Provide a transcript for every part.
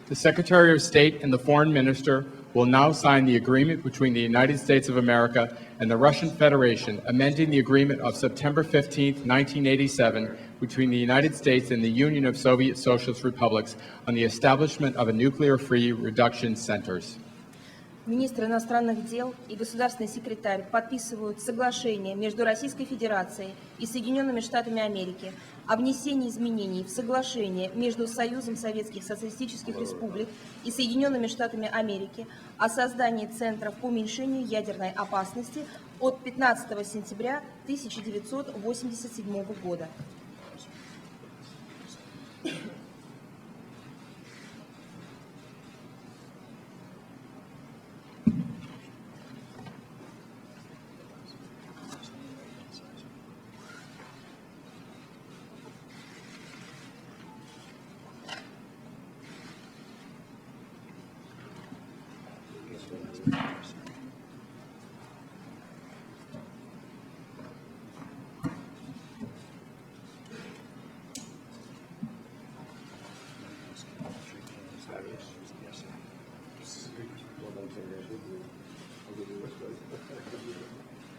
The Secretary of State and the Foreign Minister will now sign the agreement between the United States of America and the Russian Federation, amending the agreement of September 15, 1987, between the United States and the Union of Soviet Socialist Republics on the establishment of a nuclear-free reduction centers. Министр иностранных дел и государственный секретарь подписывают соглашение между Российской Федерацией и Соединенными Штатами Америки о внесении изменений в соглашение между Союзом Советских Социалистических Республик и Соединенными Штатами Америки о создании Центров по уменьшению ядерной опасности от 15 сентября 1987 года.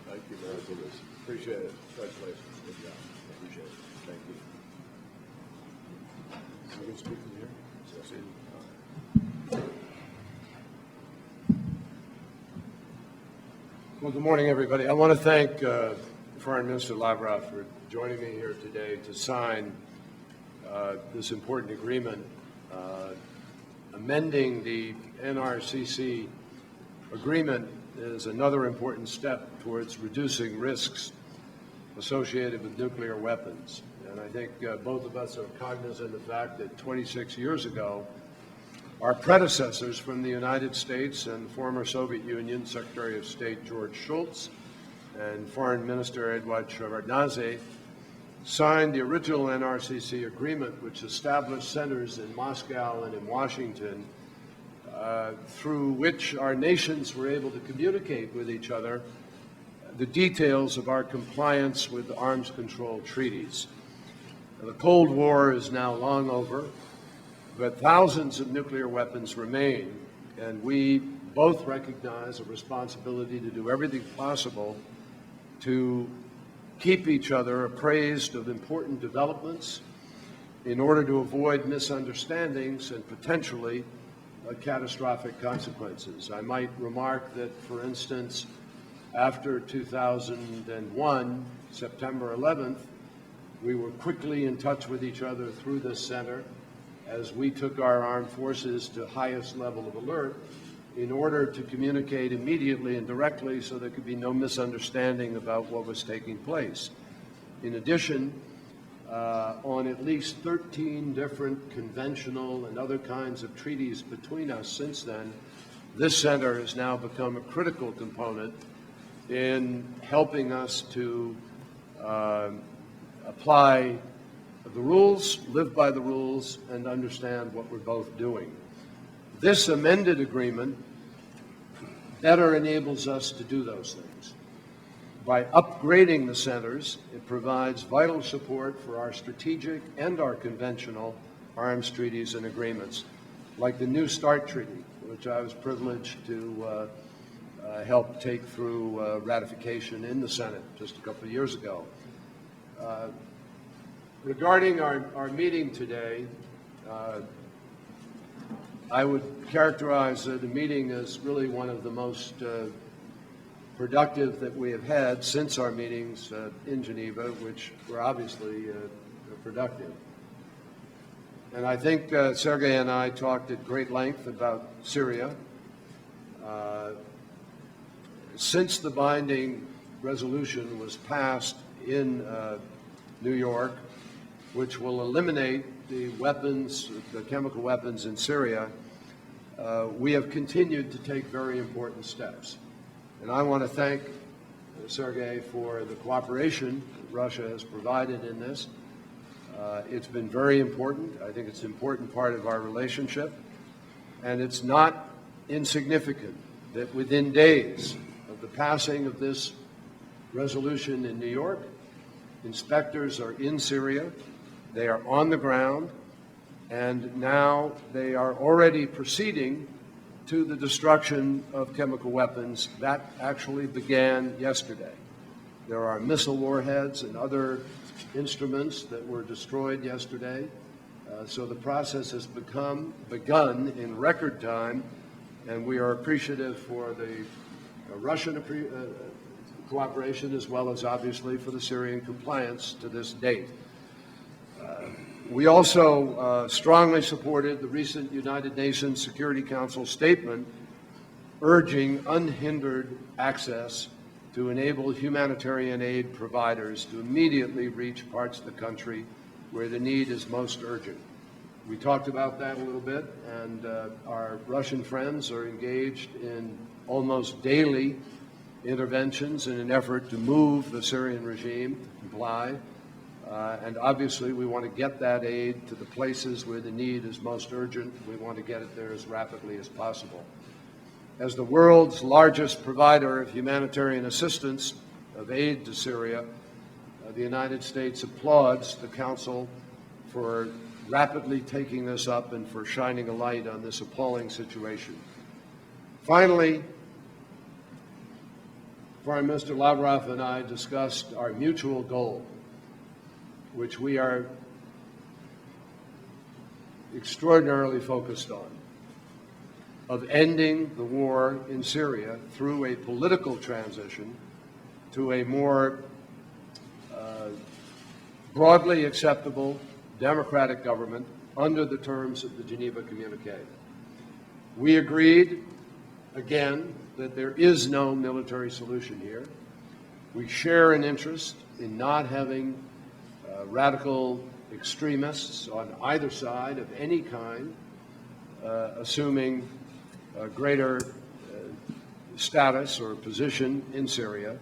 Thank you very much. Appreciate it. Congratulations. Good job. Appreciate it. Thank you. You can speak from here. Well, good morning, everybody. I want to thank Foreign Minister Lavrov for joining me here today to sign this important agreement amending the NRCC agreement is another important step towards reducing risks associated with nuclear weapons. And I think both of us are cognizant of the fact that 26 years ago, our predecessors from the United States and former Soviet Union, Secretary of State George Shultz and Foreign Minister Eduard Shevardnadze, signed the original NRCC agreement, which established centers in Moscow and in Washington through which our nations were able to communicate with each other the details of our compliance with arms control treaties. The Cold War is now long over, but thousands of nuclear weapons remain, and we both recognize a responsibility to do everything possible to keep each other appraised of important developments in order to avoid misunderstandings and potentially catastrophic consequences. I might remark that, for instance, after 2001, September 11th, we were quickly in touch with each other through this center as we took our armed forces to highest level of alert in order to communicate immediately and directly so there could be no misunderstanding about what was taking place. In addition, on at least 13 different conventional and other kinds of treaties between us since then, this center has now become a critical component in helping us to apply the rules, live by the rules, and understand what we're both doing. This amended agreement better enables us to do those things. By upgrading the centers, it provides vital support for our strategic and our conventional arms treaties and agreements, like the New START Treaty, which I was privileged to help take through ratification in the Senate just a couple of years ago. Regarding our meeting today, I would characterize the meeting as really one of the most productive that we have had since our meetings in Geneva, which were obviously productive. And I think Sergei and I talked at great length about Syria. Since the binding resolution was passed in New York, which will eliminate the weapons, the chemical weapons in Syria, we have continued to take very important steps. And I want to thank Sergei for the cooperation that Russia has provided in this. It's been very important. I think it's an important part of our relationship. And it's not insignificant that within days of the passing of this resolution in New York, inspectors are in Syria. They are on the ground. and now they are already proceeding to the destruction of chemical weapons. That actually began yesterday. There are missile warheads and other instruments that were destroyed yesterday. So the process has begun in record time, and we are appreciative for the Russian cooperation as well as obviously for the Syrian compliance to this date. We also strongly supported the recent United Nations Security Council statement urging unhindered access to enable humanitarian aid providers to immediately reach parts of the country where the need is most urgent. We talked about that a little bit, and our Russian friends are engaged in almost daily interventions in an effort to move the Syrian regime to comply. And obviously, we want to get that aid to the places where the need is most urgent. We want to get it there as rapidly as possible. As the world's largest provider of humanitarian assistance, of aid to Syria, the United States applauds the Council for rapidly taking this up and for shining a light on this appalling situation. Finally, Foreign Minister Lavrov and I discussed our mutual goal, which we are extraordinarily focused on, of ending the war in Syria through a political transition to a more broadly acceptable democratic government under the terms of the Geneva Communique. We agreed, again, that there is no military solution here. We share an interest in not having radical extremists on either side of any kind, assuming a greater status or position in Syria.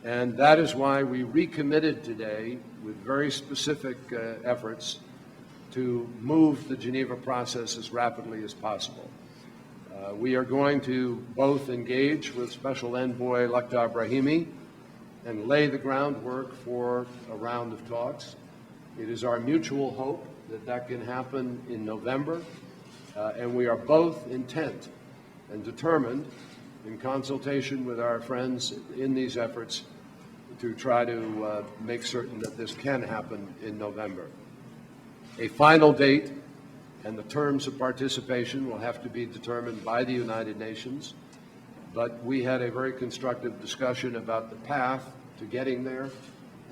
And that is why we recommitted today with very specific efforts to move the Geneva process as rapidly as possible. We are going to both engage with Special Envoy Lakhdar Brahimi and lay the groundwork for a round of talks. It is our mutual hope that that can happen in November, and we are both intent and determined, in consultation with our friends in these efforts, to try to make certain that this can happen in November. A final date and the terms of participation will have to be determined by the United Nations, but we had a very constructive discussion about the path to getting there,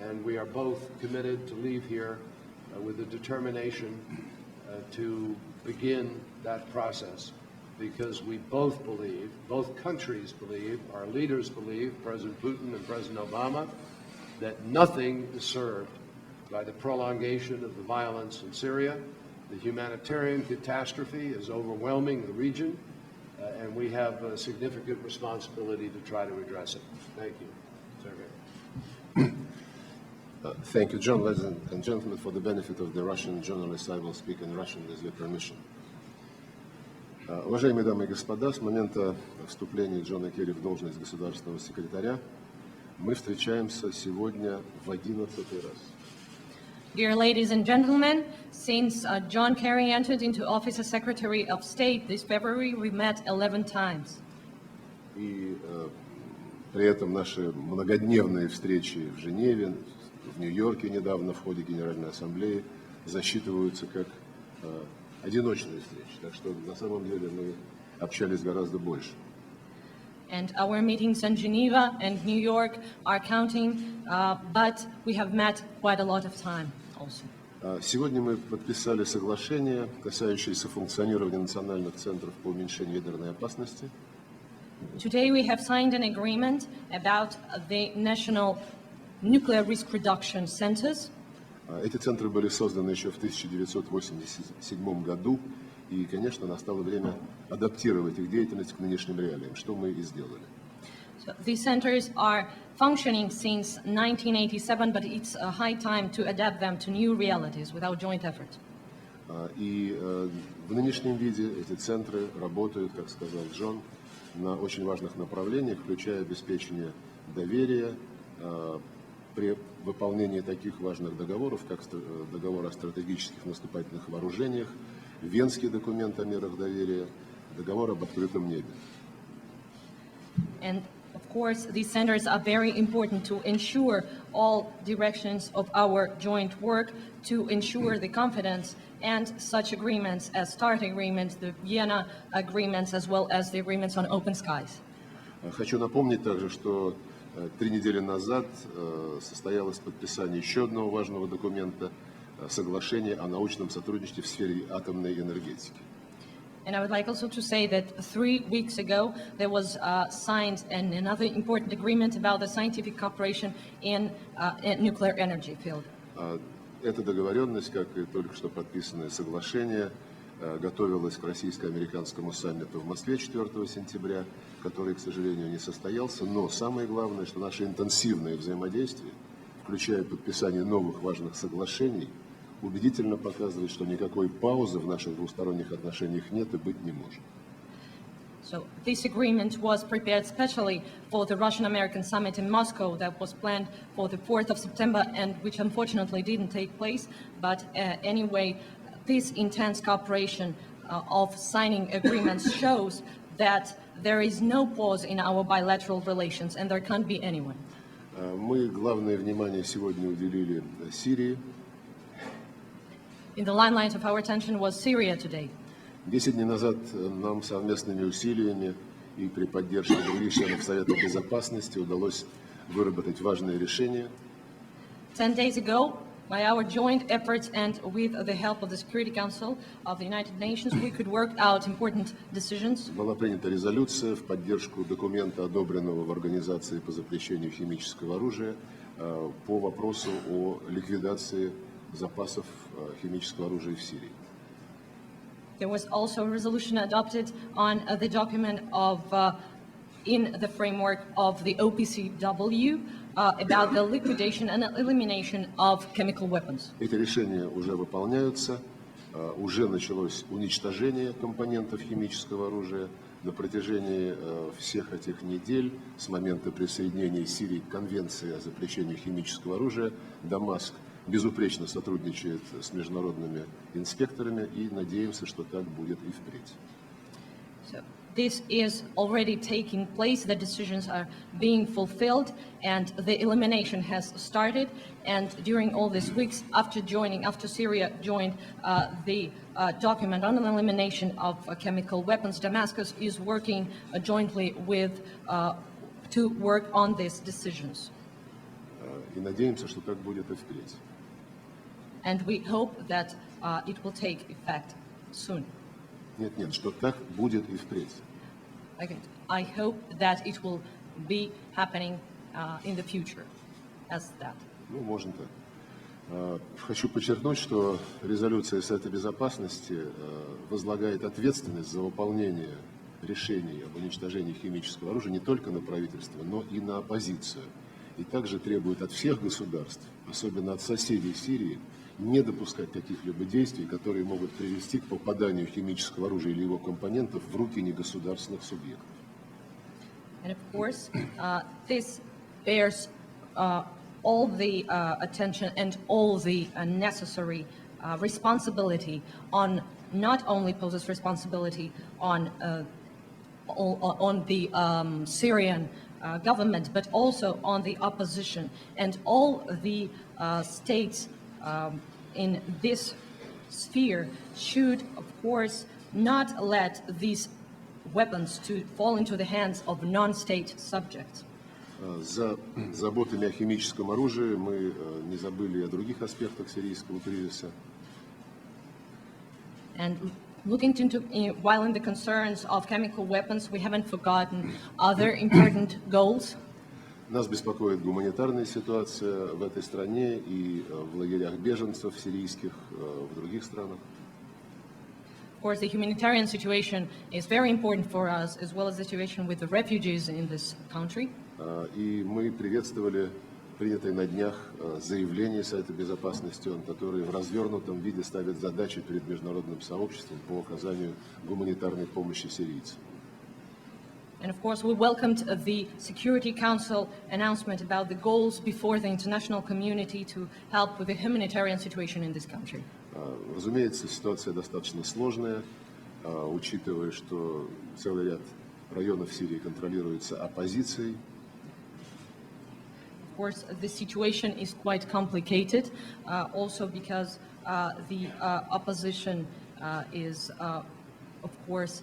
and we are both committed to leave here with the determination to begin that process, because we both believe, both countries believe, our leaders believe, President Putin and President Obama, that nothing is served by the prolongation of the violence in Syria. The humanitarian catastrophe is overwhelming the region, and we have a significant responsibility to try to address it. Thank you. Sergey. Thank you, John. Ladies and gentlemen, for the benefit of the Russian journalists, I will speak in Russian with your permission. Уважаемые дамы и господа, с момента вступления Джона Керри в должность государственного секретаря мы встречаемся сегодня в 11-й раз. Dear ladies and gentlemen, since John Kerry entered into office as Secretary of State this February, we met 11 times. И при этом наши многодневные встречи в Женеве, в Нью-Йорке недавно в ходе Генеральной Ассамблеи засчитываются как одиночные встречи. Так что на самом деле мы общались гораздо больше. And our meetings in Geneva and New York are counting, but we have met quite a lot of time also. Сегодня мы подписали соглашение, касающееся функционирования национальных центров по уменьшению ядерной опасности. Today we have signed an agreement about the National Nuclear Risk Reduction Centers. Эти центры были созданы еще в 1987 году, и, конечно, настало время адаптировать их деятельность к нынешним реалиям, что мы и сделали. So these centers are functioning since 1987, but it's a high time to adapt them to new realities with our joint effort. И в нынешнем виде эти центры работают, как сказал Джон, на очень важных направлениях, включая обеспечение доверия при выполнение таких важных договоров, как договор о стратегических наступательных вооружениях, Венский документ о мерах доверия, договор об открытом небе. And of course, these centers are very important to ensure all directions of our joint work, to ensure the confidence and such agreements as START agreements, the Vienna agreements, as well as the agreements on open skies. Хочу напомнить также, что 3 недели назад состоялось подписание еще одного важного документа, соглашение о научном сотрудничестве в сфере атомной энергетики. And I would like also to say that 3 weeks ago, there was signed another important agreement about the scientific cooperation in nuclear energy field. Эта договоренность, как и только что подписанное соглашение, готовилась к российско-американскому саммиту в Москве 4 сентября, который, к сожалению, не состоялся. Но самое главное, что наше интенсивное взаимодействие, включая подписание новых важных соглашений, убедительно показывает, что никакой паузы в наших двусторонних отношениях нет и быть не может. So this agreement was prepared specially for the Russian-American summit in Moscow that was planned for the 4th of September and which unfortunately didn't take place. But anyway, this intense cooperation of signing agreements shows that there is no pause in our bilateral relations and there can't be anyone. Мы главное внимание сегодня уделили Сирии. In the limelight of our attention was Syria today. 10 дней назад нам совместными усилиями и при поддержке других членов Совета Безопасности удалось выработать важные решения. 10 days ago, by our joint efforts and with the help of the Security Council of the United Nations, we could work out important decisions. Была принята резолюция в поддержку документа, одобренного в Организации по запрещению химического оружия, по вопросу о ликвидации запасов химического оружия в Сирии. There was also a resolution adopted on the document of, in the framework of the OPCW, about the liquidation and elimination of chemical weapons. Эти решения уже выполняются, уже началось уничтожение компонентов химического оружия. На протяжении всех этих недель, с момента присоединения Сирии к Конвенции о запрещении химического оружия, Дамаск безупречно сотрудничает с международными инспекторами и надеемся, что так будет и впредь. So this is already taking place, the decisions are being fulfilled, and the elimination has started. And during all these weeks, after Syria joined the document on the elimination of chemical weapons, Damascus is working jointly with, to work on these decisions. И надеемся, что так будет и впредь. And we hope that it will take effect soon. Нет, что так будет и впредь. Okay. I hope that it will be happening in the future as that. Ну, можно так. Хочу подчеркнуть, что резолюция Совета Безопасности возлагает ответственность за выполнение решений об уничтожении химического оружия не только на правительство, но и на оппозицию. И также требует от всех государств, особенно от соседей Сирии, не допускать каких-либо действий, которые могут привести к попаданию химического оружия или его компонентов в руки негосударственных субъектов. And of course, this bears all the attention and all the necessary responsibility on, not only poses responsibility on the Syrian government, but also on the opposition and all the states in this sphere should, of course, not let these weapons to fall into the hands of non-state subjects. За заботами о химическом оружии мы не забыли о других аспектах сирийского кризиса. And looking into, while in the concerns of chemical weapons, we haven't forgotten other important goals. Нас беспокоит гуманитарная ситуация в этой стране и в лагерях беженцев сирийских в других странах. Of course, the humanitarian situation is very important for us, as well as the situation with the refugees in this country. И мы приветствовали принятое на днях заявление Совета Безопасности, которое в развернутом виде ставит задачи перед международным сообществом по оказанию гуманитарной помощи сирийцам. And of course, we welcomed the Security Council announcement about the goals before the international community to help with the humanitarian situation in this country. Разумеется, ситуация достаточно сложная, учитывая, что целый ряд районов Сирии контролируется оппозицией. Of course, the situation is quite complicated, also because the opposition is, of course,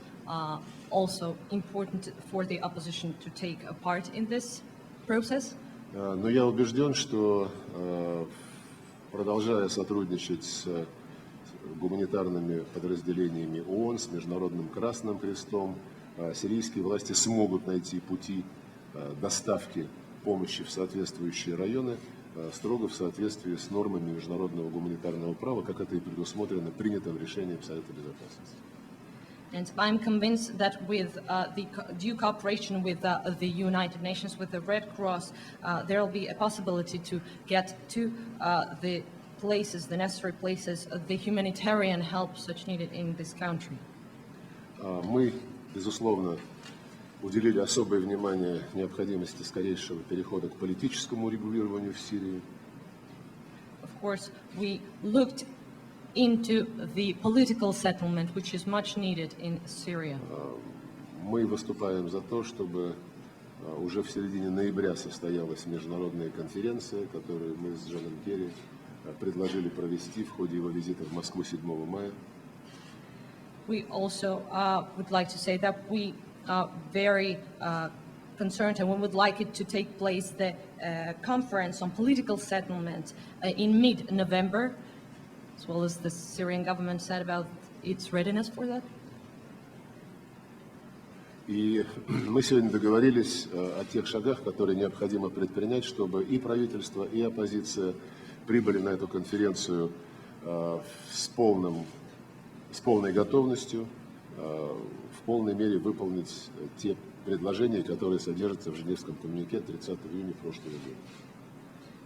also important for the opposition to take a part in this process. Но я убежден, что продолжая сотрудничать с гуманитарными подразделениями ООН, с Международным Красным Крестом, сирийские власти смогут найти пути доставки помощи в соответствующие районы, строго в соответствии с нормами международного гуманитарного права, как это и предусмотрено принятым решением Совета Безопасности. And I'm convinced that with the due cooperation with the United Nations, with the Red Cross, there will be a possibility to get to the places, the necessary places, the humanitarian help such needed in this country. Мы, безусловно, уделили особое внимание необходимости скорейшего перехода к политическому регулированию в Сирии. Of course, we looked into the political settlement, which is much needed in Syria. Мы выступаем за то, чтобы уже в середине ноября состоялась международная конференция, которую мы с Джоном Керри предложили провести в ходе его визита в Москву 7 мая. We also would like to say that we are very concerned and we would like it to take place, the conference on political settlement in mid-November, as well as the Syrian government said about its readiness for that. И мы сегодня договорились о тех шагах, которые необходимо предпринять, чтобы и правительство, и оппозиция прибыли на эту конференцию с полной готовностью, в полной мере выполнить те предложения, которые содержатся в Женевском коммюнике 30 июня прошлого года.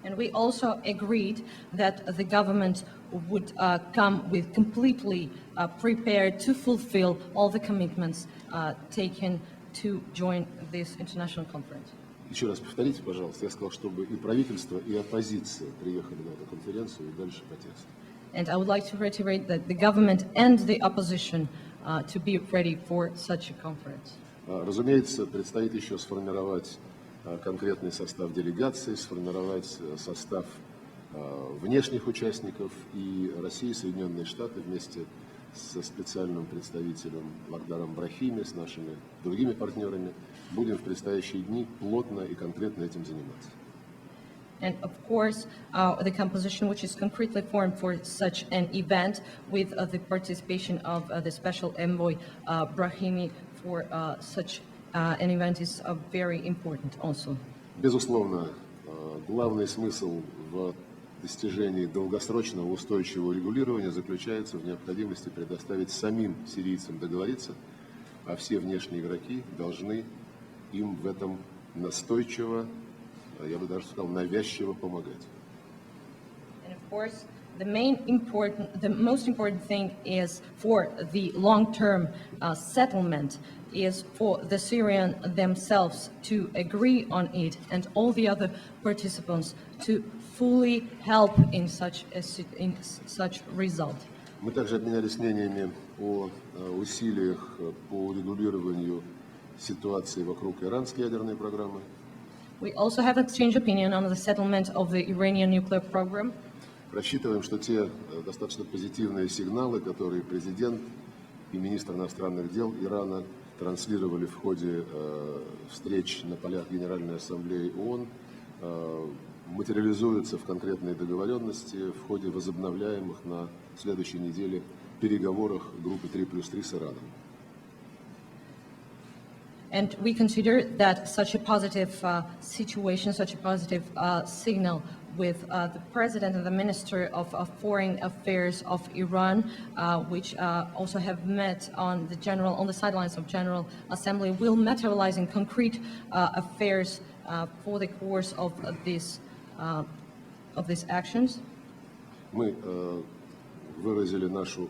And we also agreed that the government would come with completely prepared to fulfill all the commitments taken to join this international conference. Еще раз повторите, пожалуйста, я сказал, чтобы и правительство, и оппозиция приехали на эту конференцию и дальше по тексту. And I would like to reiterate that the government and the opposition to be ready for such a conference. Разумеется, предстоит еще сформировать конкретный состав делегации, сформировать состав внешних участников, и Россия и Соединенные Штаты вместе со специальным представителем Лакдаром Брахими, с нашими другими партнерами, будем в предстоящие дни плотно и конкретно этим заниматься. And of course, the composition which is concretely formed for such an event with the participation of the special envoy Brahimi for such an event is very important also. Безусловно, главный смысл в достижении долгосрочного устойчивого регулирования заключается в необходимости предоставить самим сирийцам договориться, а все внешние игроки должны им в этом настойчиво, я бы даже сказал, навязчиво помогать. And of course, the most important thing is for the long-term settlement is for the Syrians themselves to agree on it and all the other participants to fully help in such result. Мы также обменялись мнениями о усилиях по регулированию ситуации вокруг иранской ядерной программы. We also have exchanged opinion on the settlement of the Iranian nuclear program. Рассчитываем, что те достаточно позитивные сигналы, которые президент и министр иностранных дел Ирана транслировали в ходе встреч на полях Генеральной Ассамблеи ООН, материализуются в конкретные договоренности в ходе возобновляемых на следующей неделе переговорах группы 3+3 с Ираном. And we consider that such a positive situation, such a positive signal with the President and the Minister of Foreign Affairs of Iran, which also have met on the sidelines of General Assembly, will materialize in concrete affairs for the course of these actions. Мы выразили нашу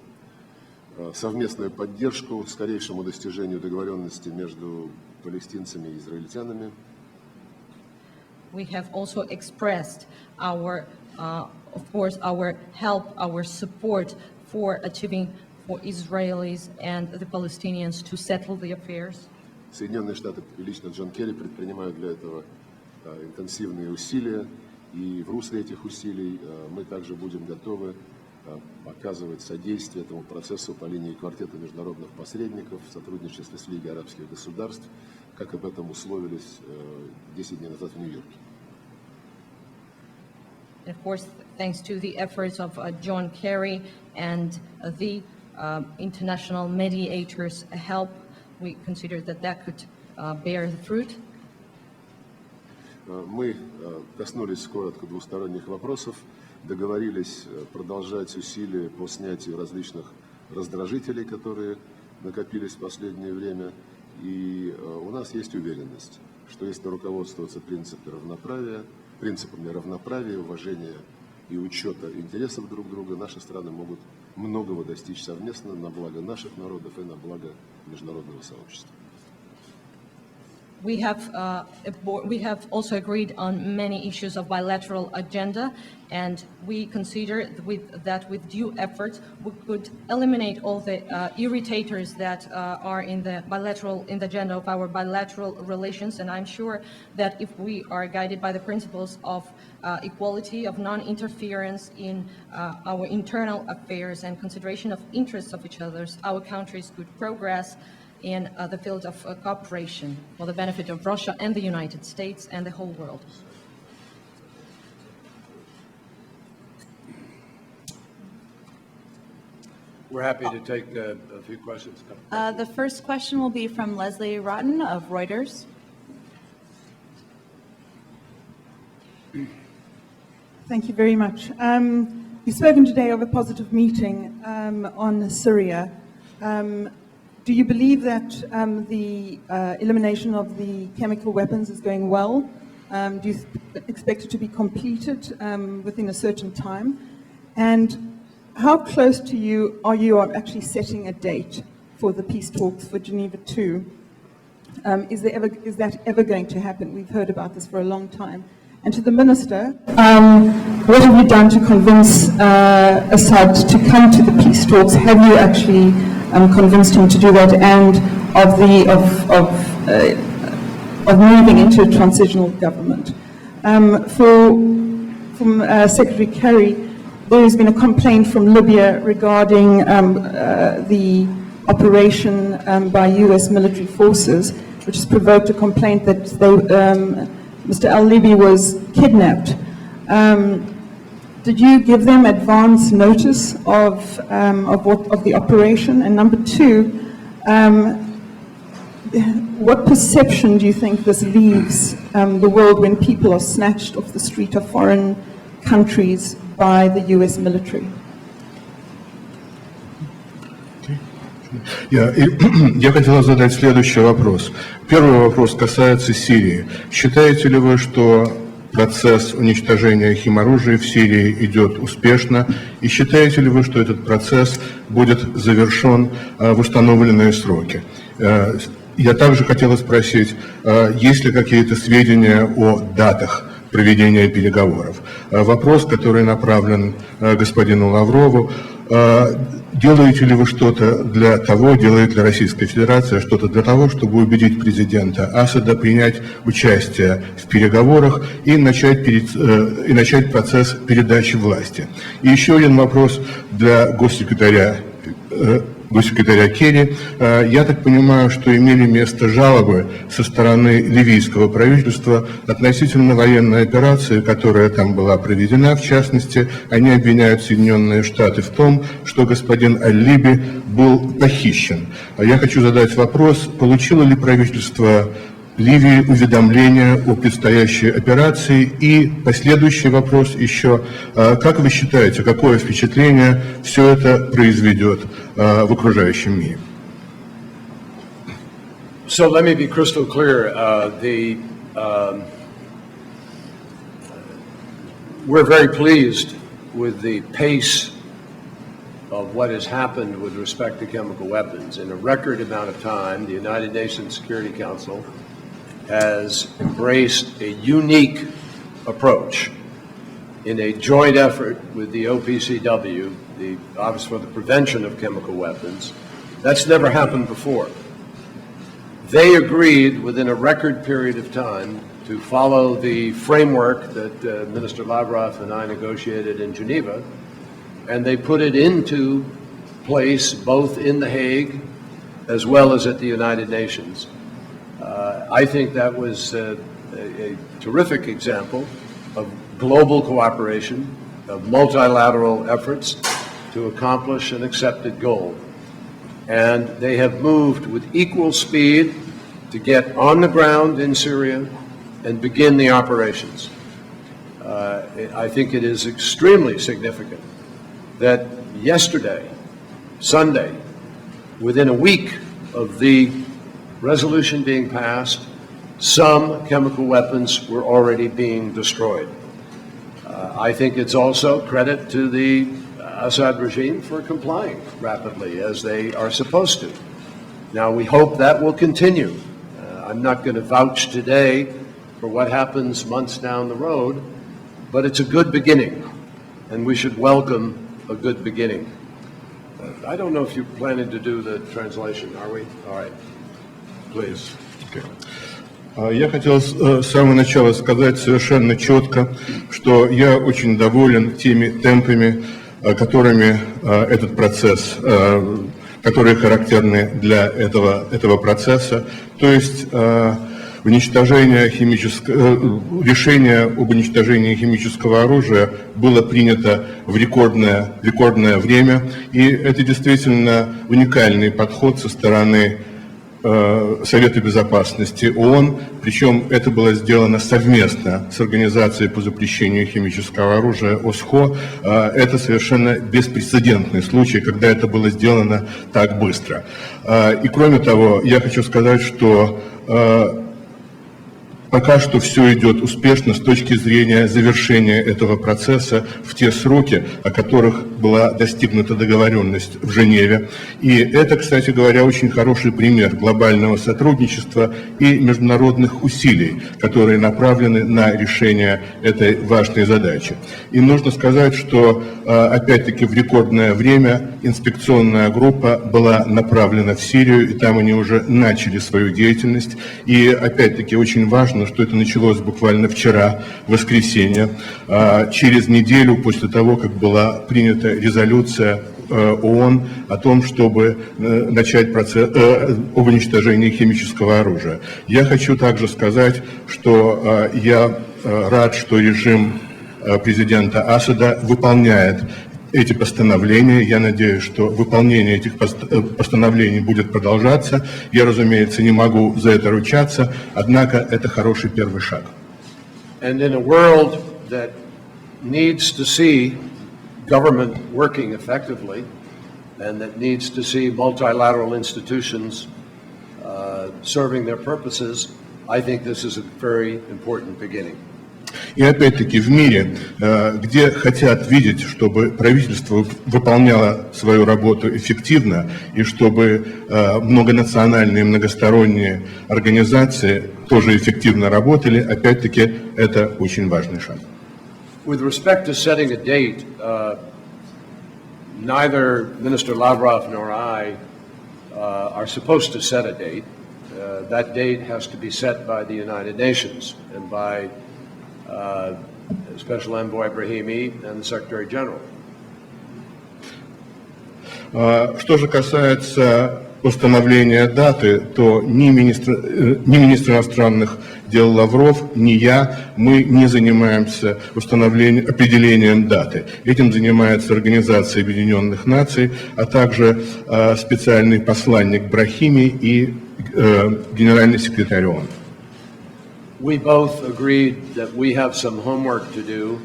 совместную поддержку скорейшему достижению договоренности между палестинцами и израильтянами. We have also expressed our, of course, our help, our support for achieving for Israelis and the Palestinians to settle the affairs. Соединенные Штаты и лично Джон Керри предпринимают для этого интенсивные усилия, и в русле этих усилий мы также будем готовы оказывать содействие этому процессу по линии квартета международных посредников в сотрудничестве с Лигой арабских государств, как об этом условились 10 дней назад в Нью-Йорке. And of course, thanks to the efforts of John Kerry and the international mediators' help, we consider that that could bear the fruit. Мы коснулись коротко двусторонних вопросов, договорились продолжать усилия по снятию различных раздражителей, которые накопились в последнее время, и у нас есть уверенность, что если руководствоваться принципами равноправия, уважения и учета интересов друг друга, наши страны могут многого достичь совместно на благо наших народов и на благо международного сообщества. We have also agreed on many issues of bilateral agenda, and we consider that with due effort we could eliminate all the irritators that are in the agenda of our bilateral relations. And I'm sure that if we are guided by the principles of equality, of non-interference in our internal affairs and consideration of interests of each other, our countries could progress in the field of cooperation for the benefit of Russia and the United States and the whole world. We're happy to take a few questions. The first question will be from Leslie Rotten of Reuters. Thank you very much. You've spoken today of a positive meeting on Syria. Do you believe that the elimination of the chemical weapons is going well? Do you expect it to be completed within a certain time? And how close to you are you on actually setting a date for the peace talks for Geneva II? Is that ever going to happen? We've heard about this for a long time. And to the minister, what have you done to convince Assad to come to the peace talks? Have you actually convinced him to do that, and of moving into a transitional government? From Secretary Kerry, there has been a complaint from Libya regarding the operation by U.S. military forces, which has provoked a complaint that Mr. al-Libi was kidnapped. Did you give them advance notice of the operation? And number two, what perception do you think this leaves the world when people are snatched off the street of foreign countries by the U.S. military? Я хотел задать следующий вопрос. Первый вопрос касается Сирии. Считаете ли вы, что процесс уничтожения химоружия в Сирии идет успешно? И считаете ли вы, что этот процесс будет завершен в установленные сроки? Я также хотел спросить, есть ли какие-то сведения о датах проведения переговоров? Вопрос, который направлен господину Лаврову. Делаете ли вы что-то для того, делает ли Российская Федерация что-то для того, чтобы убедить президента Асада принять участие в переговорах и начать процесс передачи власти? И еще один вопрос для госсекретаря Керри. Я так понимаю, что имели место жалобы со стороны ливийского правительства относительно военной операции, которая там была проведена. В частности, они обвиняют Соединенные Штаты в том, что господин Аль-Либи был похищен. Я хочу задать вопрос, получило ли правительство Ливии уведомление о предстоящей операции? И последующий вопрос еще. Как вы считаете, какое впечатление все это произведет в окружающем мире? So let me be crystal clear. We're very pleased with the pace of what has happened with respect to chemical weapons. In a record amount of time, the United Nations Security Council has embraced a unique approach in a joint effort with the OPCW, the Office for the Prevention of Chemical Weapons. That's never happened before. They agreed within a record period of time to follow the framework that Minister Lavrov and I negotiated in Geneva, and they put it into place both in The Hague as well as at the United Nations. I think that was a terrific example of global cooperation, of multilateral efforts to accomplish an accepted goal. And they have moved with equal speed to get on the ground in Syria and begin the operations. I think it is extremely significant that yesterday, Sunday, within a week of the resolution being passed, some chemical weapons were already being destroyed. I think it's also credit to the Assad regime for complying rapidly, as they are supposed to. Now, we hope that will continue. I'm not going to vouch today for what happens months down the road, but it's a good beginning, and we should welcome a good beginning. I don't know if you're planning to do the translation, are we? All right. Please. Я хотел с самого начала сказать совершенно четко, что я очень доволен теми темпами, которыми этот процесс, которые характерны для этого процесса, то есть решение об уничтожении химического оружия было принято в рекордное время, и это действительно уникальный подход со стороны Совета Безопасности ООН, причем это было сделано совместно с Организацией по запрещению химического оружия ОСХО. Это совершенно беспрецедентный случай, когда это было сделано так быстро. И кроме того, я хочу сказать, что пока что все идет успешно с точки зрения завершения этого процесса в те сроки, о которых была достигнута договоренность в Женеве. И это, кстати говоря, очень хороший пример глобального сотрудничества и международных усилий, которые направлены на решение этой важной задачи. И нужно сказать, что опять-таки в рекордное время инспекционная группа была направлена в Сирию, и там они уже начали свою деятельность. И опять-таки очень важно, что это началось буквально вчера, в воскресенье, через неделю после того, как была принята резолюция ООН о том, чтобы начать процесс об уничтожении химического оружия. Я хочу также сказать, что я рад, что режим президента Асада выполняет эти постановления. Я надеюсь, что выполнение этих постановлений будет продолжаться. Я, разумеется, не могу за это ручаться, однако это хороший первый шаг. And in a world that needs to see government working effectively and that needs to see multilateral institutions serving their purposes, I think this is a very important beginning. И опять-таки в мире, где хотят видеть, чтобы правительство выполняло свою работу эффективно и чтобы многонациональные, многосторонние организации тоже эффективно работали, опять-таки это очень важный шаг. With respect to setting a date, neither Minister Lavrov nor I are supposed to set a date. That date has to be set by the United Nations and by Special Envoy Brahimi and the Secretary General. Что же касается установления даты, то ни министр иностранных дел Лавров, ни я, мы не занимаемся определением даты. Этим занимается Организация Объединенных Наций, а также специальный посланник Брахими и генеральный секретарь ООН. We both agreed that we have some homework to do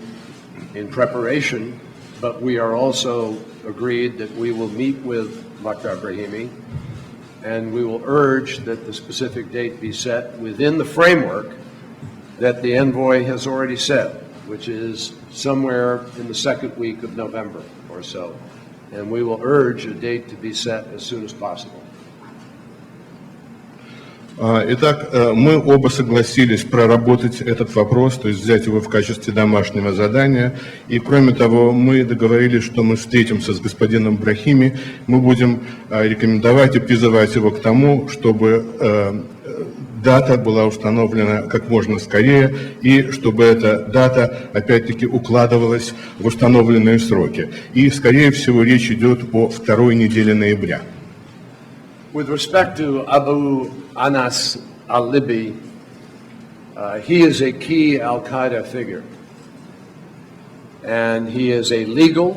in preparation, but we are also agreed that we will meet with Lakhdar Brahimi and we will urge that the specific date be set within the framework that the envoy has already set, which is somewhere in the second week of November or so. and we will urge a date to be set as soon as possible. Итак, мы оба согласились проработать этот вопрос, то есть взять его в качестве домашнего задания. И кроме того, мы договорились, что мы встретимся с господином Брахими, мы будем рекомендовать и призывать его к тому, чтобы дата была установлена как можно скорее, и чтобы эта дата, опять-таки, укладывалась в установленные сроки. И, скорее всего, речь идет о второй неделе ноября. With respect to Abu Anas al-Libi, he is a key al-Qaeda figure. And he is a legal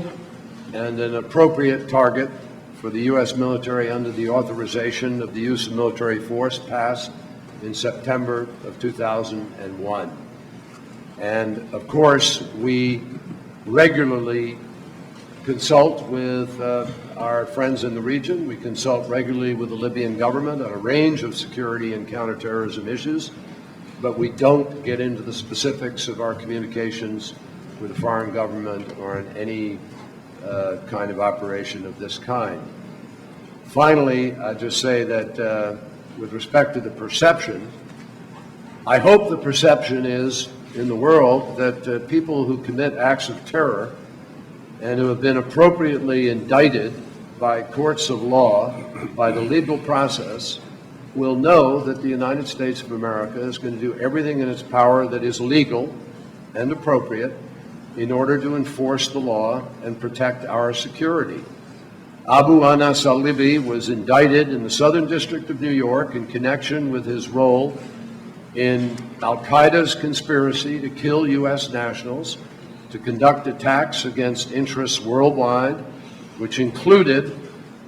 and an appropriate target for the U.S. military under the authorization of the use of military force passed in September of 2001. And of course, we regularly consult with our friends in the region. We consult regularly with the Libyan government on a range of security and counterterrorism issues, but we don't get into the specifics of our communications with the foreign government or in any kind of operation of this kind. Finally, I just say that with respect to the perception, I hope the perception is in the world that people who commit acts of terror and who have been appropriately indicted by courts of law, by the legal process, will know that the United States of America is going to do everything in its power that is legal and appropriate in order to enforce the law and protect our security. Abu Anas al-Libi was indicted in the Southern District of New York in connection with his role in al-Qaeda's conspiracy to kill U.S. nationals, to conduct attacks against interests worldwide, which included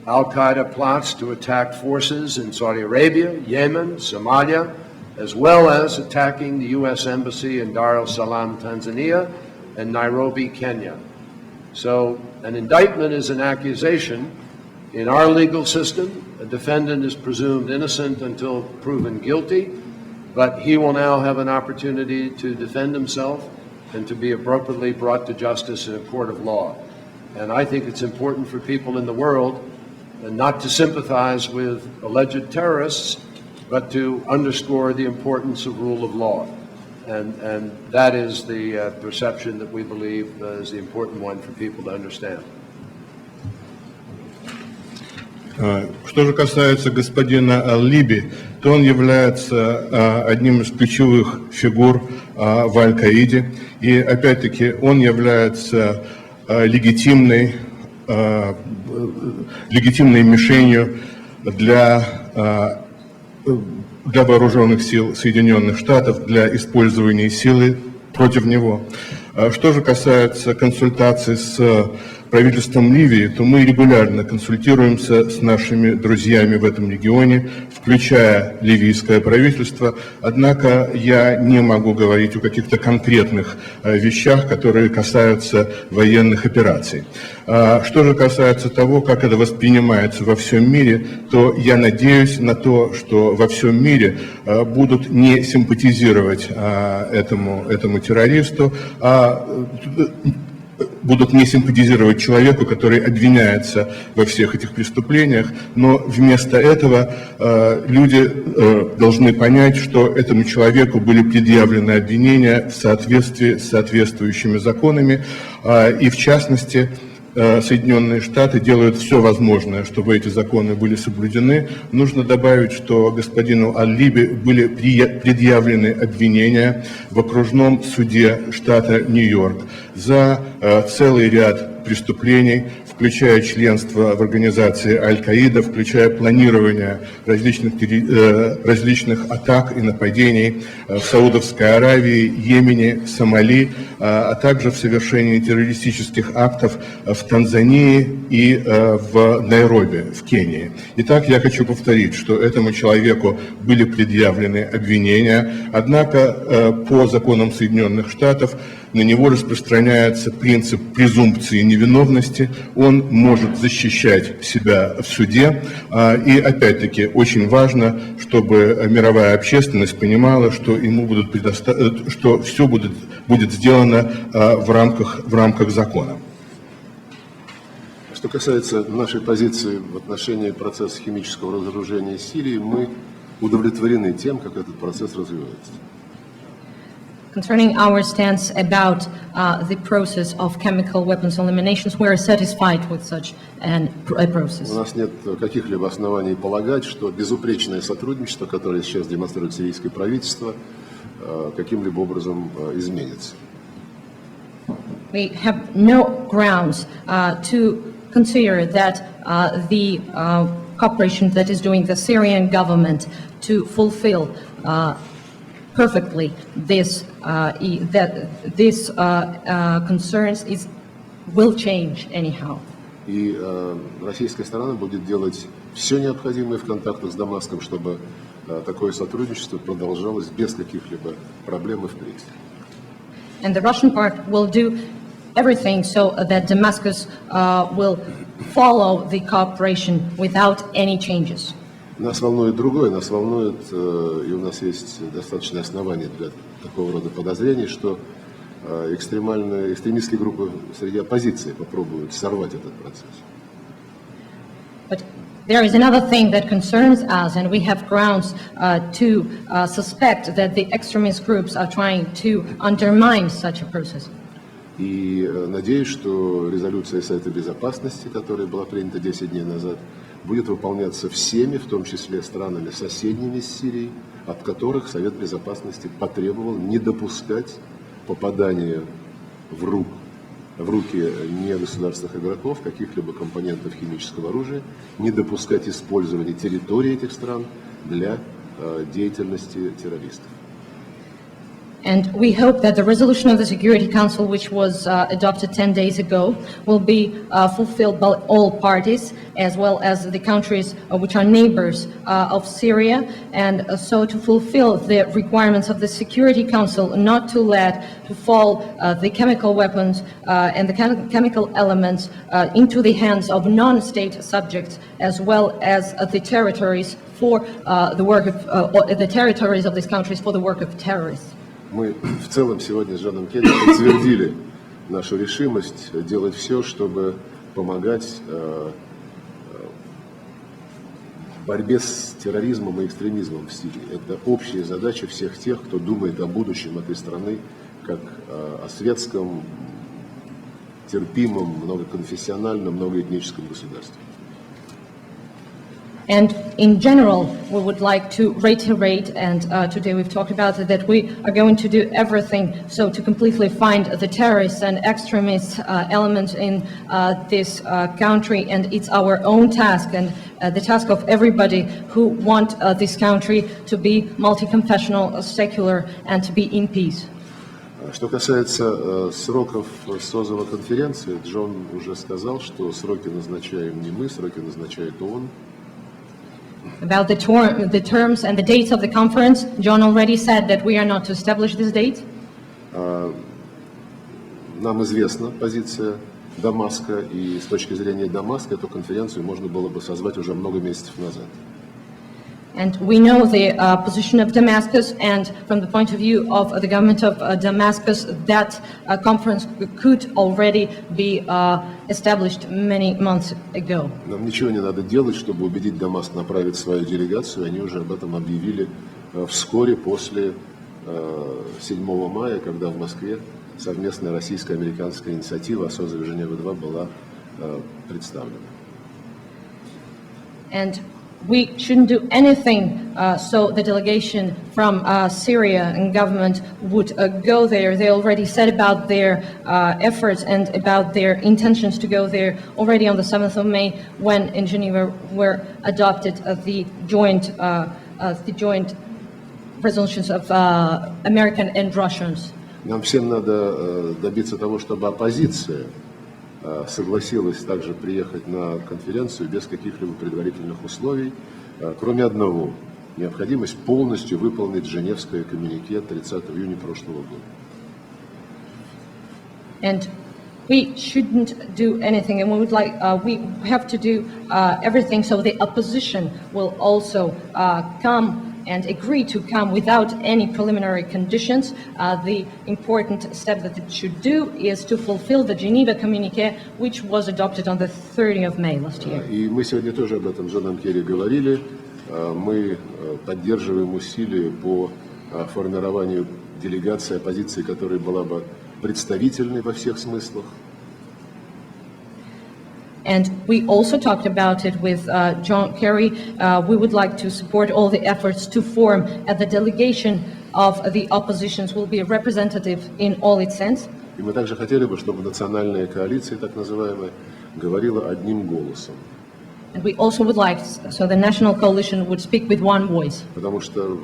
al-Qaeda plots to attack forces in Saudi Arabia, Yemen, Somalia, as well as attacking the U.S. Embassy in Dar es Salaam, Tanzania, and Nairobi, Kenya. So an indictment is an accusation. In our legal system, a defendant is presumed innocent until proven guilty, but he will now have an opportunity to defend himself and to be appropriately brought to justice in a court of law. And I think it's important for people in the world not to sympathize with alleged terrorists, but to underscore the importance of rule of law. And that is the perception that we believe is the important one for people to understand. Что же касается господина Ал-Либи, то он является одним из ключевых фигур в Аль-Каиде, и опять-таки он является легитимной мишенью для вооруженных сил Соединенных Штатов, для использования силы против него. Что же касается консультаций с правительством Ливии, то мы регулярно консультируемся с нашими друзьями в этом регионе, включая ливийское правительство, однако я не могу говорить о каких-то конкретных вещах, которые касаются военных операций. Что же касается того, как это воспринимается во всем мире, то я надеюсь на то, что во всем мире будут не симпатизировать этому террористу, а будут не симпатизировать человеку, который обвиняется во всех этих преступлениях, но вместо этого люди должны понять, что этому человеку были предъявлены обвинения в соответствии с соответствующими законами, и в частности Соединенные Штаты делают все возможное, чтобы эти законы были соблюдены. Нужно добавить, что господину Аль-Либи были предъявлены обвинения в окружном суде штата Нью-Йорк за целый ряд преступлений, включая членство в организации Аль-Каида, включая планирование различных атак и нападений в Саудовской Аравии, Йемене, Сомали, а также в совершении террористических актов в Танзании и в Найроби, в Кении. Итак, я хочу повторить, что этому человеку были предъявлены обвинения, однако по законам Соединенных Штатов на него распространяется принцип презумпции невиновности, он может защищать себя в суде, и опять-таки очень важно, чтобы мировая общественность понимала, что ему будут что все будет сделано в рамках закона. Что касается нашей позиции в отношении процесса химического разоружения Сирии, мы удовлетворены тем, как этот процесс развивается. Concerning our stance about the process of chemical weapons eliminations, we are satisfied with such a process. У нас нет каких-либо оснований полагать, что безупречное сотрудничество, которое сейчас демонстрирует сирийское правительство, каким-либо образом изменится. We have no grounds to consider that the cooperation that is doing the Syrian government to fulfill perfectly this concerns will change anyhow. И российская сторона будет делать все необходимое в контактах с Дамаском, чтобы такое сотрудничество продолжалось без каких-либо проблем и впредь. And the Russian part will do everything so that Damascus will follow the cooperation without any changes. Нас волнует другое, нас волнует, и у нас есть достаточное основание для такого рода подозрений, что экстремистские группы среди оппозиции попробуют сорвать этот процесс. But there is another thing that concerns us, and we have grounds to suspect that the extremist groups are trying to undermine such a process. И надеюсь, что резолюция Совета Безопасности, которая была принята 10 дней назад, будет выполняться всеми, в том числе странами соседними с Сирией, от которых Совет Безопасности потребовал не допускать попадания в руки негосударственных игроков каких-либо компонентов химического оружия, не допускать использования территории этих стран для деятельности террористов. And we hope that the resolution of the Security Council, which was adopted 10 days ago, will be fulfilled by all parties, as well as the countries which are neighbors of Syria, and so to fulfill the requirements of the Security Council, not to let to fall the chemical weapons and the chemical elements into the hands of non-state subjects, as well as the territories for the work of the territories of these countries for the work of terrorists. Мы в целом сегодня с Джоном Керри подтвердили нашу решимость делать все, чтобы помогать в борьбе с терроризмом и экстремизмом в Сирии. Это общая задача всех тех, кто думает о будущем этой страны, как о светском, терпимом, многоконфессиональном, многоэтническом государстве. And in general, we would like to reiterate, and today we've talked about it, that we are going to do everything so to completely find the terrorists and extremist elements in this country, and it's our own task and the task of everybody who want this country to be multi-confessional, secular, and to be in peace. Что касается сроков созыва конференции, Джон уже сказал, что сроки назначаем не мы, сроки назначает ООН. About the terms and the dates of the conference, John already said that we are not to establish this date. Нам известна позиция Дамаска, и с точки зрения Дамаска эту конференцию можно было бы созвать уже много месяцев назад. And we know the position of Damascus, and from the point of view of the government of Damascus, that conference could already be established many months ago. Нам ничего не надо делать, чтобы убедить Дамаск направить свою делегацию. Они уже об этом объявили вскоре после 7 мая, когда в Москве совместная российско-американская инициатива о созыве Женевы-2 была представлена. And we shouldn't do anything so the delegation from Syria and government would go there. They already said about their efforts and about their intentions to go there already on the 7th of May when in Geneva were adopted the joint resolutions of American and Russians. Нам всем надо добиться того, чтобы оппозиция согласилась также приехать на конференцию без каких-либо предварительных условий, кроме одного – необходимость полностью выполнить Женевское коммюнике 30 июня прошлого года. And we shouldn't do anything, and we have to do everything so the opposition will also come and agree to come without any preliminary conditions, the important step that it should do is to fulfill the Geneva Communiqué, which was adopted on the 30th of May last year. И мы сегодня тоже об этом с Джоном Керри говорили. Мы поддерживаем усилия по формированию делегации оппозиции, которая была бы представительной во всех смыслах. And we also talked about it with John Kerry. We would like to support all the efforts to form the delegation of the oppositions will be representative in all its sense. И мы также хотели бы, чтобы национальная коалиция, так называемая, говорила одним голосом. And we also would like, so the national coalition would speak with one voice. Потому что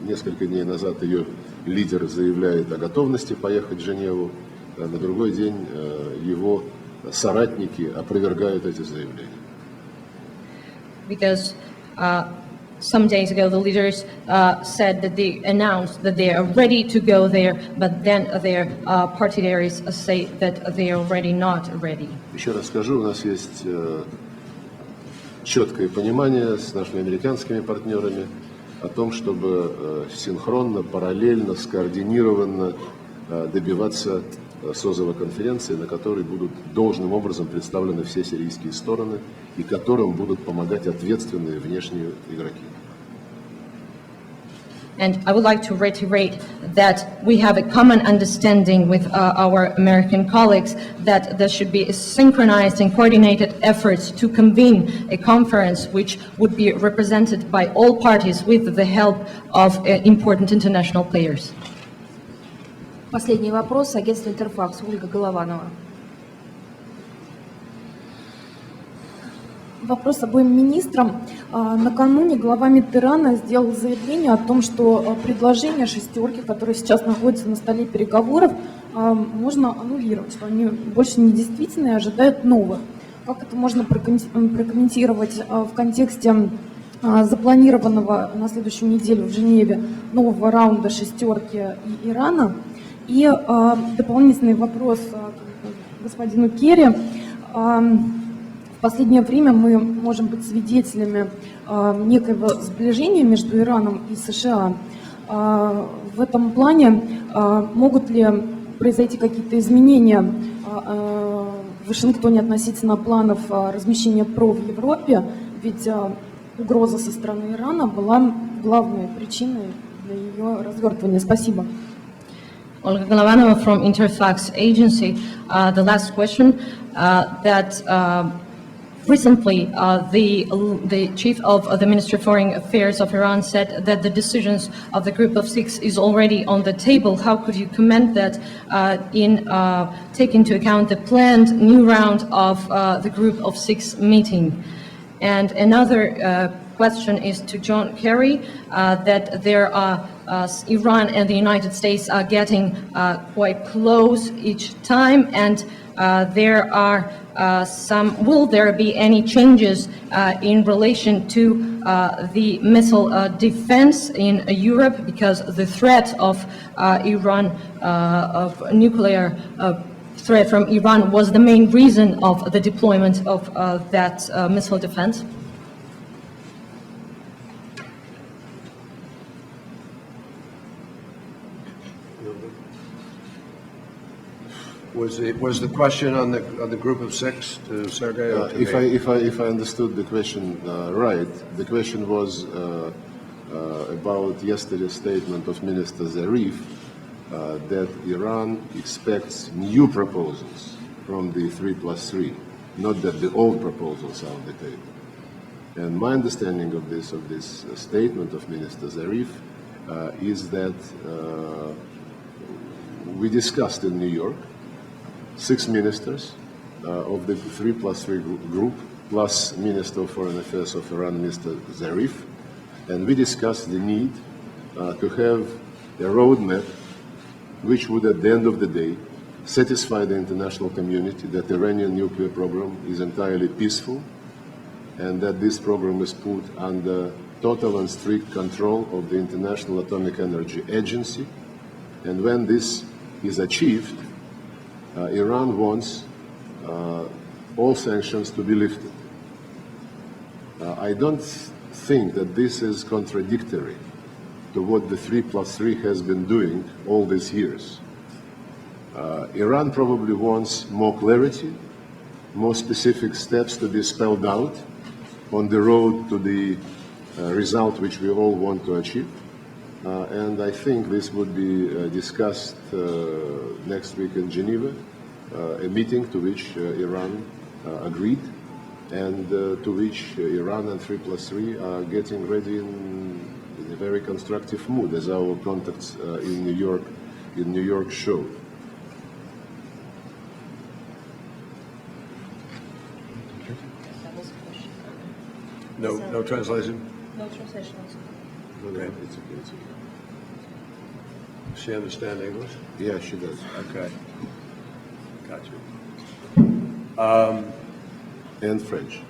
несколько дней назад ее лидер заявляет о готовности поехать в Женеву, а на другой день его соратники опровергают эти заявления. Because some days ago the leaders said that they announced that they are ready to go there, but then their partidaries say that they are already not ready. Еще раз скажу, у нас есть четкое понимание с нашими американскими партнерами о том, чтобы синхронно, параллельно, скоординированно добиваться созыва конференции, на которой будут должным образом представлены все сирийские стороны и которым будут помогать ответственные внешние игроки. And I would like to reiterate that we have a common understanding with our American colleagues that there should be synchronized and coordinated efforts to convene a conference which would be represented by all parties with the help of important international players. Последний вопрос. Агентство «Интерфакс». Ольга Голованова. Вопрос обоим министрам. Накануне глава МИД Ирана сделал заявление о том, что предложение шестерки, которое сейчас находится на столе переговоров, можно аннулировать, что они больше не действительны и ожидают новых. Как это можно прокомментировать в контексте запланированного на следующую неделю в Женеве нового раунда шестерки и Ирана? И дополнительный вопрос к господину Керри. В последнее время мы можем быть свидетелями некоего сближения между Ираном и США. В этом плане могут ли произойти какие-то изменения в Вашингтоне относительно планов размещения ПРО в Европе? Ведь угроза со стороны Ирана была главной причиной для ее развертывания. Спасибо. Olga Golovanova from Interfax Agency. The last question that recently the chief of the Ministry of Foreign Affairs of Iran said that the decisions of the Group of Six is already on the table. How could you comment that in take into account the planned new round of the Group of Six meeting? And another question is to John Kerry, that there are Iran and the United States are getting quite close each time, and there are will there be any changes in relation to the missile defense in Europe, because the threat of Iran, of nuclear threat from Iran was the main reason of the deployment of that missile defense? Was the question on the Group of Six to Sergei? Or to me? If I understood the question right, the question was about yesterday's statement of Minister Zarif that Iran expects new proposals from the 3+3, not that the old proposals are on the table. And my understanding of this statement of Minister Zarif is that we discussed in New York 6 ministers of the 3+3 group, plus Minister of Foreign Affairs of Iran, Mr. Zarif, and we discussed the need to have a roadmap which would, at the end of the day, satisfy the international community that the Iranian nuclear program is entirely peaceful and that this program is put under total and strict control of the International Atomic Energy Agency. And when this is achieved, Iran wants all sanctions to be lifted. I don't think that this is contradictory to what the 3+3 has been doing all these years. Iran probably wants more clarity, more specific steps to be spelled out on the road to the result which we all want to achieve. And I think this would be discussed next week in Geneva, a meeting to which Iran agreed, and to which Iran and 3+3 are getting ready in a very constructive mood, as our contacts in New York show. No translation? No translation. Okay. It's okay, it's okay. Does she understand English? Yeah, she does. Okay. Got you. And French.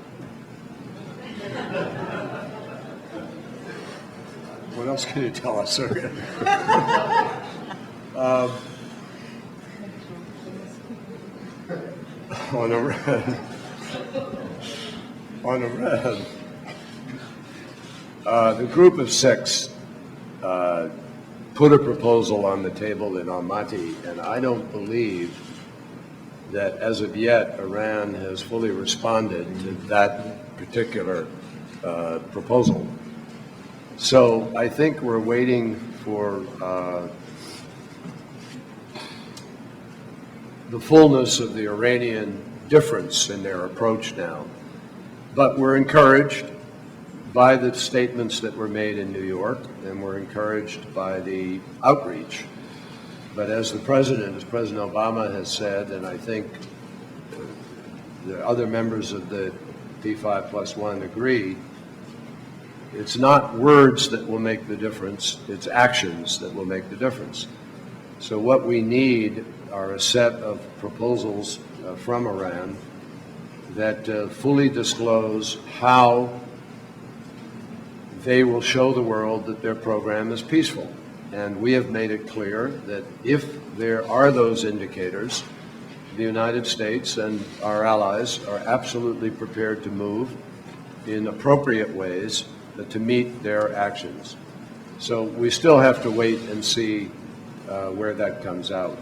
What else can you tell us, sir? On a red. The group of six put a proposal on the table in Almaty, and I don't believe that as of yet Iran has fully responded to that particular proposal. So I think we're waiting for the fullness of the Iranian difference in their approach now. But we're encouraged by the statements that were made in New York, and we're encouraged by the outreach. But as President Obama has said, and I think the other members of the P5+1 agree, it's not words that will make the difference, it's actions that will make the difference. So what we need are a set of proposals from Iran that fully disclose how they will show the world that their program is peaceful. And we have made it clear that if there are those indicators, the United States and our allies are absolutely prepared to move in appropriate ways to meet their actions. So we still have to wait and see where that comes out.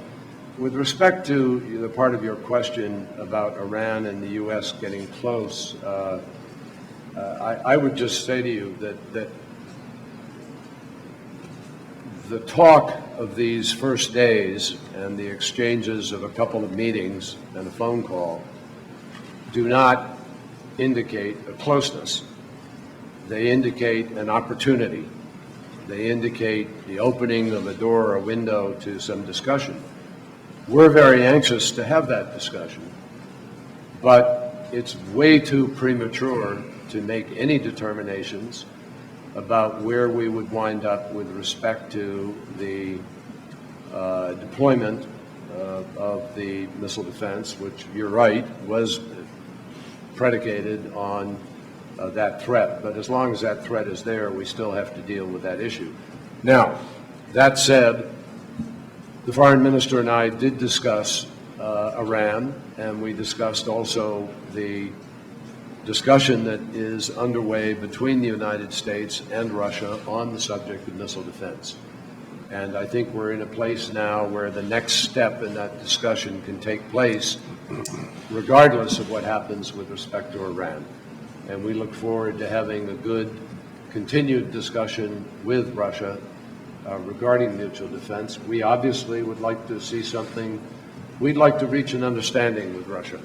With respect to the part of your question about Iran and the U.S. getting close, I would just say to you that the talk of these first days and the exchanges of a couple of meetings and a phone call do not indicate a closeness. They indicate an opportunity. They indicate the opening of a door or a window to some discussion. We're very anxious to have that discussion, but it's way too premature to make any determinations about where we would wind up with respect to the deployment of the missile defense, which, you're right, was predicated on that threat. But as long as that threat is there, we still have to deal with that issue. Now, that said, the foreign minister and I did discuss Iran, and we discussed also the discussion that is underway between the United States and Russia on the subject of missile defense. And I think we're in a place now where the next step in that discussion can take place regardless of what happens with respect to Iran. And we look forward to having a good continued discussion with Russia regarding mutual defense. We obviously would like to see something, we'd like to reach an understanding with Russia.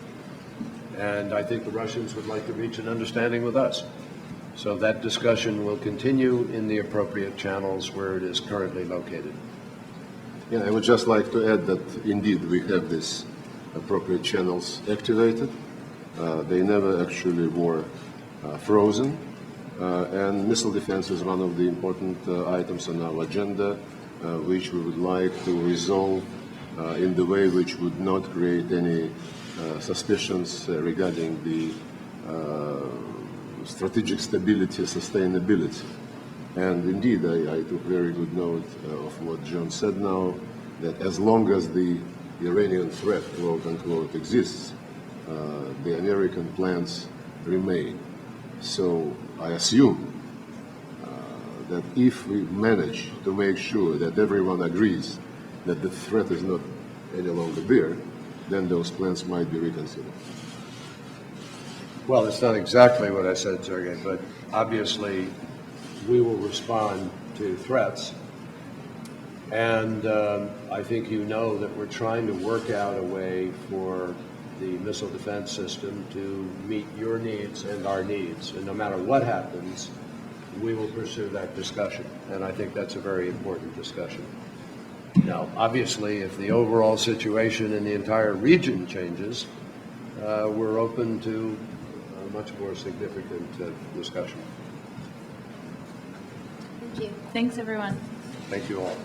And I think the Russians would like to reach an understanding with us. So that discussion will continue in the appropriate channels where it is currently located. Yeah, I would just like to add that indeed we have these appropriate channels activated. They never actually were frozen. And missile defense is one of the important items on our agenda, which we would like to resolve in the way which would not create any suspicions regarding the strategic stability and sustainability. And indeed, I took very good note of what John said now, that as long as the Iranian threat, quote unquote, exists, the American plans remain. So I assume that if we manage to make sure that everyone agrees that the threat is not any longer there, then those plans might be reconsidered. Well, it's not exactly what I said, Sergei, but obviously we will respond to threats. And I think you know that we're trying to work out a way for the missile defense system to meet your needs and our needs. And no matter what happens, we will pursue that discussion. And I think that's a very important discussion. Now, obviously, if the overall situation in the entire region changes, we're open to a much more significant discussion. Thank you. Thanks, everyone. Thank you all.